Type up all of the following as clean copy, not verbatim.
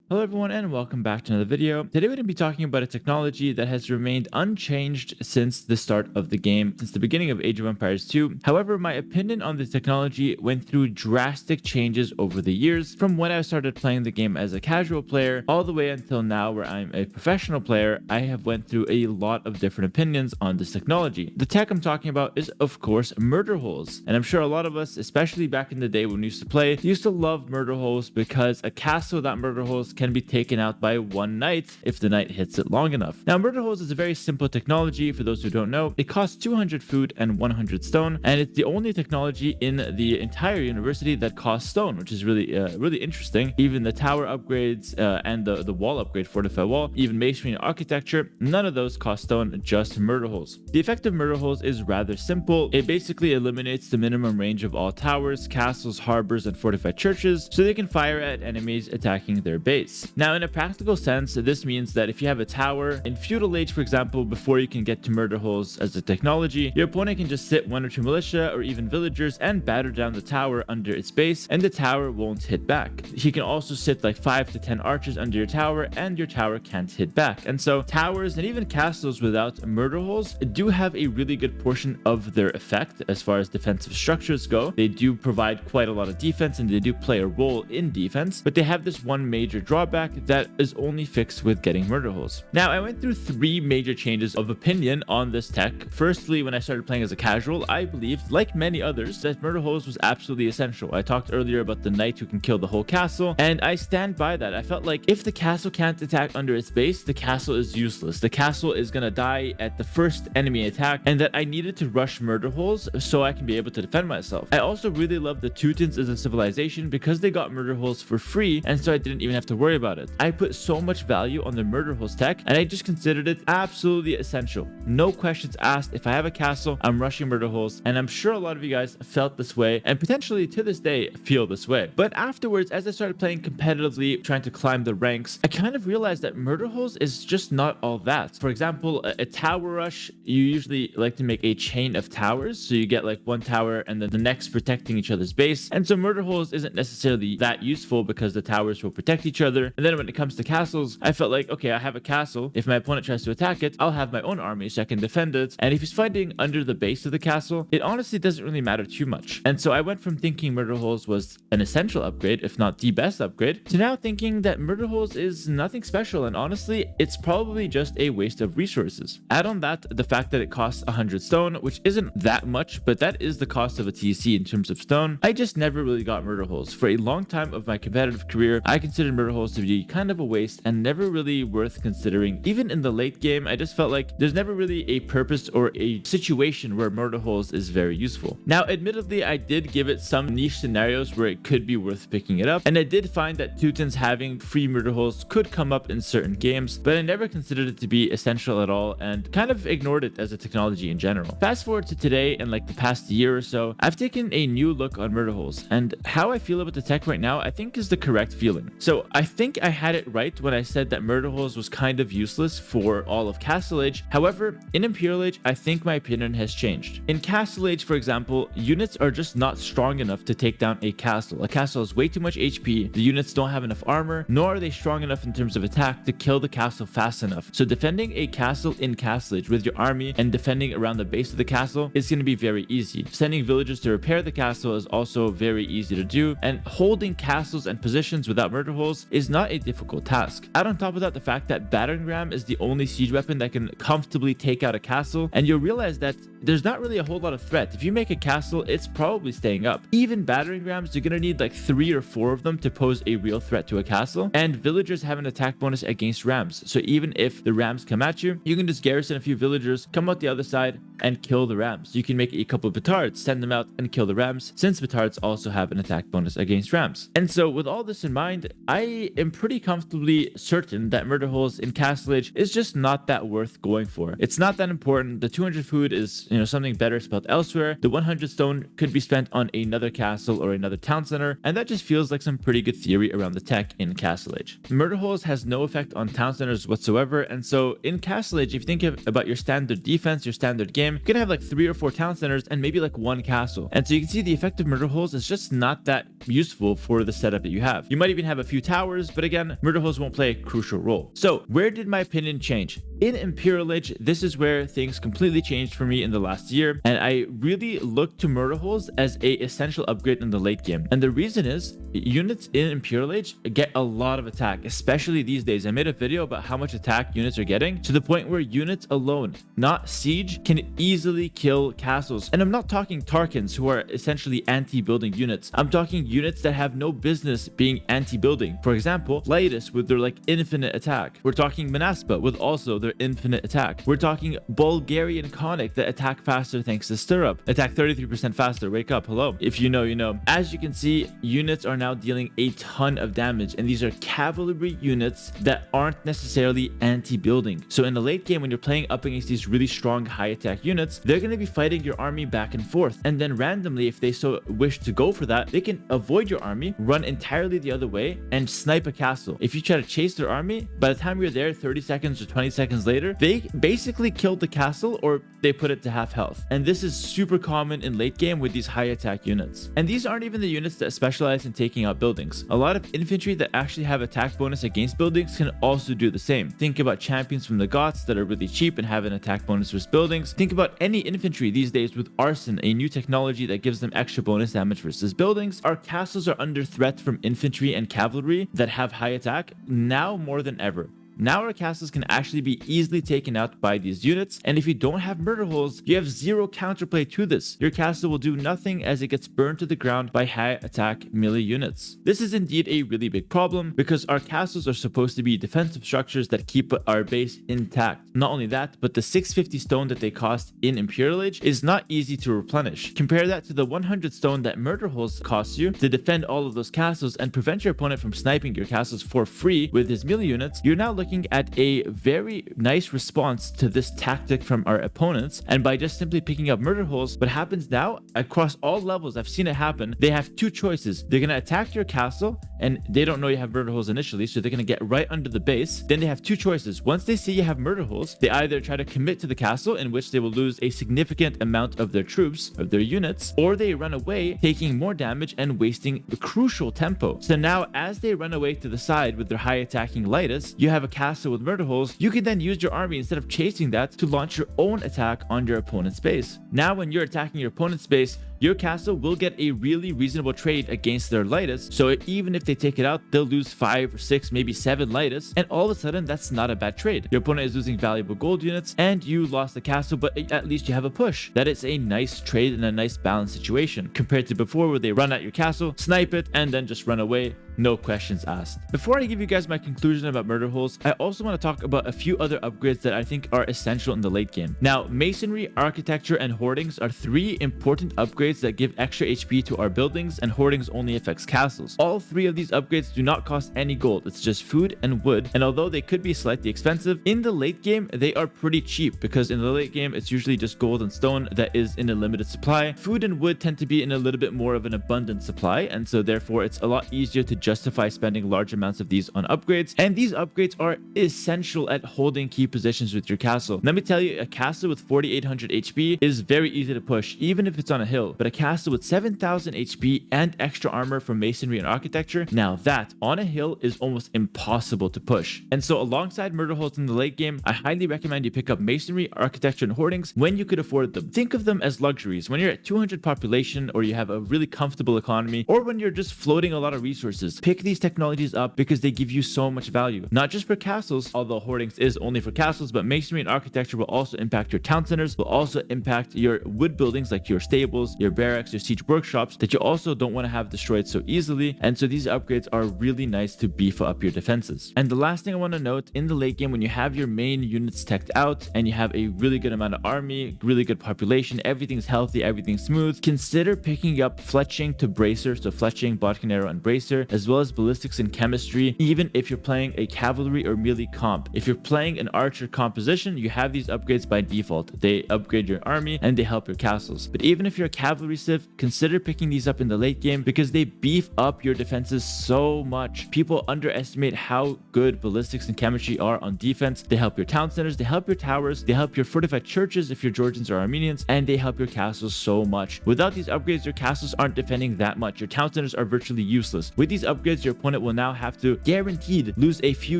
Hello everyone and welcome back to another video. Today we're going to be talking about a technology that has remained unchanged since the start of the game, since the beginning of Age of Empires 2. However, my opinion on this technology went through drastic changes over the years, from when I started playing the game as a casual player all the way until now where I'm a professional player. I have went through a lot of different opinions on this technology. The tech I'm talking about is of course murder holes, and I'm sure a lot of us, especially back in the day when we used to play, used to love murder holes because a castle without murder holes can be taken out by one knight if the knight hits it long enough. Now, murder holes is a very simple technology. For those who don't know, it costs 200 food and 100 stone, and it's the only technology in the entire university that costs stone, which is really interesting. Even the tower upgrades and the wall upgrade, fortified wall, even masonry and architecture, none of those cost stone, just murder holes. The effect of murder holes is rather simple. It basically eliminates the minimum range of all towers, castles, harbors, and fortified churches, so they can fire at enemies attacking their base. Now, in a practical sense, this means that if you have a tower in feudal age, for example, before you can get to murder holes as a technology, your opponent can just sit one or two militia or even villagers and batter down the tower under its base, and the tower won't hit back. He can also sit like 5 to 10 archers under your tower, and your tower can't hit back. And so towers and even castles without murder holes do have a really good portion of their effect as far as defensive structures go. They do provide quite a lot of defense, and they do play a role in defense, but they have this one major drawback that is only fixed with getting murder holes. Now, I went through 3 major changes of opinion on this tech. Firstly, when I started playing as a casual, I believed, like many others, that murder holes was absolutely essential. I talked earlier about the knight who can kill the whole castle, and I stand by that. I felt like if the castle can't attack under its base, the castle is useless. The castle is gonna die at the first enemy attack, and that I needed to rush murder holes so I can be able to defend myself. I also really love the Teutons as a civilization because they got murder holes for free, and so I didn't even have to worry about it. I put so much value on the murder holes tech, and I just considered it absolutely essential. No questions asked. If I have a castle, I'm rushing murder holes, and I'm sure a lot of you guys felt this way and potentially to this day feel this way. But afterwards, as I started playing competitively, trying to climb the ranks, I kind of realized that murder holes is just not all that. For example, a tower rush, you usually like to make a chain of towers, so you get like one tower and then the next protecting each other's base, and so murder holes isn't necessarily that useful because the towers will protect each other. And then when it comes to castles, I felt like, okay, I have a castle. If my opponent tries to attack it, I'll have my own army so I can defend it. And if he's fighting under the base of the castle, it honestly doesn't really matter too much. And so I went from thinking murder holes was an essential upgrade, if not the best upgrade, to now thinking that murder holes is nothing special, and honestly, it's probably just a waste of resources. Add on that the fact that it costs 100 stone, which isn't that much, but that is the cost of a TC in terms of stone. I just never really got murder holes. For a long time of my competitive career, I considered murder holes to be kind of a waste and never really worth considering. Even in the late game, I just felt like there's never really a purpose or a situation where murder holes is very useful. Now, admittedly, I did give it some niche scenarios where it could be worth picking it up, and I did find that Teutons having free murder holes could come up in certain games, but I never considered it to be essential at all and kind of ignored it as a technology in general. Fast forward to today, and like the past year or so, I've taken a new look on murder holes, and how I feel about the tech right now I think is the correct feeling. So I think I had it right when I said that murder holes was kind of useless for all of Castle Age. However, in Imperial Age, I think my opinion has changed. In Castle Age, for example, units are just not strong enough to take down a castle. A castle has way too much HP, the units don't have enough armor, nor are they strong enough in terms of attack to kill the castle fast enough. So defending a castle in Castle Age with your army and defending around the base of the castle is going to be very easy. Sending villagers to repair the castle is also very easy to do, and holding castles and positions without murder holes is not a difficult task. Add on top of that the fact that battering ram is the only siege weapon that can comfortably take out a castle, and you'll realize that there's not really a whole lot of threat. If you make a castle, it's probably staying up. Even battering rams, you're gonna need like 3 or 4 of them to pose a real threat to a castle, and villagers have an attack bonus against rams, so even if the rams come at you, you can just garrison a few villagers, come out the other side and kill the rams. You can make a couple of petards, send them out and kill the rams, since petards also have an attack bonus against rams. And so with all this in mind, I am pretty comfortably certain that murder holes in Castle Age is just not that worth going for. It's not that important. The 200 food is, something better spelled elsewhere. The 100 stone could be spent on another castle or another town center, and that just feels like some pretty good theory around the tech in Castle Age. Murder holes has no effect on town centers whatsoever, and so in Castle Age, if you think about your standard defense, your standard game, game, you're gonna have like 3 or 4 town centers and maybe like 1 castle. And so you can see the effective murder holes is just not that useful for the setup that you have. You might even have a few towers, but again, murder holes won't play a crucial role. So where did my opinion change? In Imperial Age, this is where things completely changed for me in the last year, and I really looked to murder holes as a essential upgrade in the late game. And the reason is, units in Imperial Age get a lot of attack, especially these days. I made a video about how much attack units are getting, to the point where units alone, not siege, can easily kill castles. And I'm not talking Tarkans, who are essentially anti-building units. I'm talking units that have no business being anti-building. For example, Laetus with their like infinite attack. We're talking Manaspa with also their infinite attack. We're talking Bulgarian Conic that attack faster thanks to Stirrup. Attack 33% faster. Wake up. Hello. If you know, you know. As you can see, units are now dealing a ton of damage, and these are cavalry units that aren't necessarily anti-building. So in the late game, when you're playing up against these really strong high attack units, they're going to be fighting your army back and forth. And then randomly, if they so wish to go for that, they can avoid your army, run entirely the other way, and snipe a castle. If you try to chase their army, by the time you're there 30 seconds or 20 seconds later, they basically killed the castle or they put it to half health. And this is super common in late game with these high attack units. And these aren't even the units that specialize in taking out buildings. A lot of infantry that actually have attack bonus against buildings can also do the same. Think about champions from the Goths that are really cheap and have an attack bonus versus buildings. Think about any infantry these days with arson, a new technology that gives them extra bonus damage versus buildings. Our castles are under threat from infantry and cavalry that have high attack now more than ever. Now our castles can actually be easily taken out by these units, and if you don't have murder holes, you have zero counterplay to this. Your castle will do nothing as it gets burned to the ground by high attack melee units. This is indeed a really big problem because our castles are supposed to be defensive structures that keep our base intact. Not only that, but the 650 stone that they cost in Imperial Age is not easy to replenish. Compare that to the 100 stone that murder holes cost you to defend all of those castles and prevent your opponent from sniping your castles for free with his melee units. You're now looking at a very nice response to this tactic from our opponents, and by just simply picking up murder holes, what happens now across all levels, I've seen it happen, they have 2 choices. They're going to attack your castle and they don't know you have murder holes initially, so they're going to get right under the base. Then they have 2 choices. Once they see you have murder holes, they either try to commit to the castle, in which they will lose a significant amount of their troops, of their units, or they run away, taking more damage and wasting the crucial tempo. So now as they run away to the side with their high attacking Laetus, you have a castle with murder holes. You can then use your army instead of chasing that to launch your own attack on your opponent's base. Now when you're attacking your opponent's base, your castle will get a really reasonable trade against their Laetus. So even if they take it out, they'll lose 5 or 6, maybe 7 Laetus, and all of a sudden that's not a bad trade. Your opponent is losing valuable gold units and you lost the castle, but at least you have a push. That is a nice trade and a nice balanced situation compared to before, where they run at your castle, snipe it, and then just run away. No questions asked. Before I give you guys my conclusion about murder holes, I also want to talk about a few other upgrades that I think are essential in the late game. Now, masonry, architecture, and hoardings are 3 important upgrades that give extra HP to our buildings, and hoardings only affects castles. All 3 of these upgrades do not cost any gold. It's just food and wood, and although they could be slightly expensive, in the late game they are pretty cheap, because in the late game it's usually just gold and stone that is in a limited supply. Food and wood tend to be in a little bit more of an abundant supply, and so therefore it's a lot easier to justify spending large amounts of these on upgrades, and these upgrades are essential at holding key positions with your castle. Let me tell you, a castle with 4800 HP is very easy to push, even if it's on a hill, but a castle with 7000 HP and extra armor from masonry and architecture, now that on a hill is almost impossible to push. And so alongside murder holes in the late game, I highly recommend you pick up masonry, architecture, and hoardings when you could afford them. Think of them as luxuries when you're at 200 population, or you have a really comfortable economy, or when you're just floating a lot of resources. Pick these technologies up because they give you so much value, not just for castles, although hoardings is only for castles, but masonry and architecture will also impact your town centers, will also impact your wood buildings like your stables, your barracks, your siege workshops that you also don't want to have destroyed so easily. And so these upgrades are really nice to beef up your defenses. And the last thing I want to note, in the late game, when you have your main units teched out and you have a really good amount of army, really good population, everything's healthy, everything's smooth, consider picking up fletching to bracer, so fletching, bodkin arrow, and bracer, as well as ballistics and chemistry, even if you're playing a cavalry or melee comp. If you're playing an archer composition, you have these upgrades by default. They upgrade your army and they help your castles. But even if you're a cavalry Cavalry Civ, consider picking these up in the late game because they beef up your defenses so much. People underestimate how good ballistics and chemistry are on defense. They help your town centers, they help your towers, they help your fortified churches if you're Georgians or Armenians, and they help your castles so much. Without these upgrades, your castles aren't defending that much. Your town centers are virtually useless. With these upgrades, your opponent will now have to guaranteed lose a few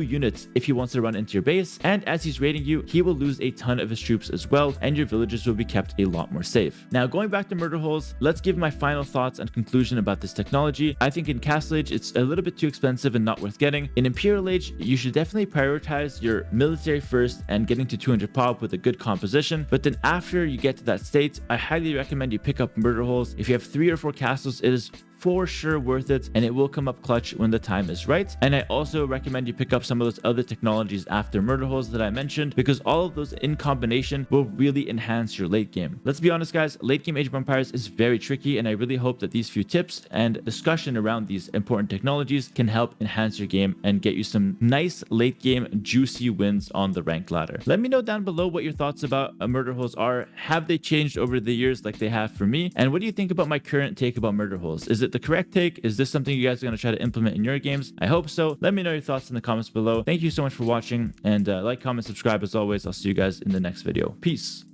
units if he wants to run into your base, and as he's raiding you, he will lose a ton of his troops as well, and your villages will be kept a lot more safe. Now, going back to murder holes, let's give my final thoughts and conclusion about this technology. I think in Castle Age, it's a little bit too expensive and not worth getting. In Imperial Age, you should definitely prioritize your military first and getting to 200 pop with a good composition, but then after you get to that state, I highly recommend you pick up murder holes. If you have 3 or 4 castles, it is for sure worth it, and it will come up clutch when the time is right. And I also recommend you pick up some of those other technologies after murder holes that I mentioned, because all of those in combination will really enhance your late game. Let's be honest, guys, late game Age of Empires is very tricky, and I really hope that these few tips and discussion around these important technologies can help enhance your game and get you some nice late game juicy wins on the ranked ladder. Let me know down below what your thoughts about murder holes are. Have they changed over the years like they have for me? And what do you think about my current take about murder holes? Is it the correct take? Is this something you guys are going to try to implement in your games? I hope so. Let me know your thoughts in the comments below. Thank you so much for watching, and like, comment, subscribe as always. I'll see you guys in the next video. Peace.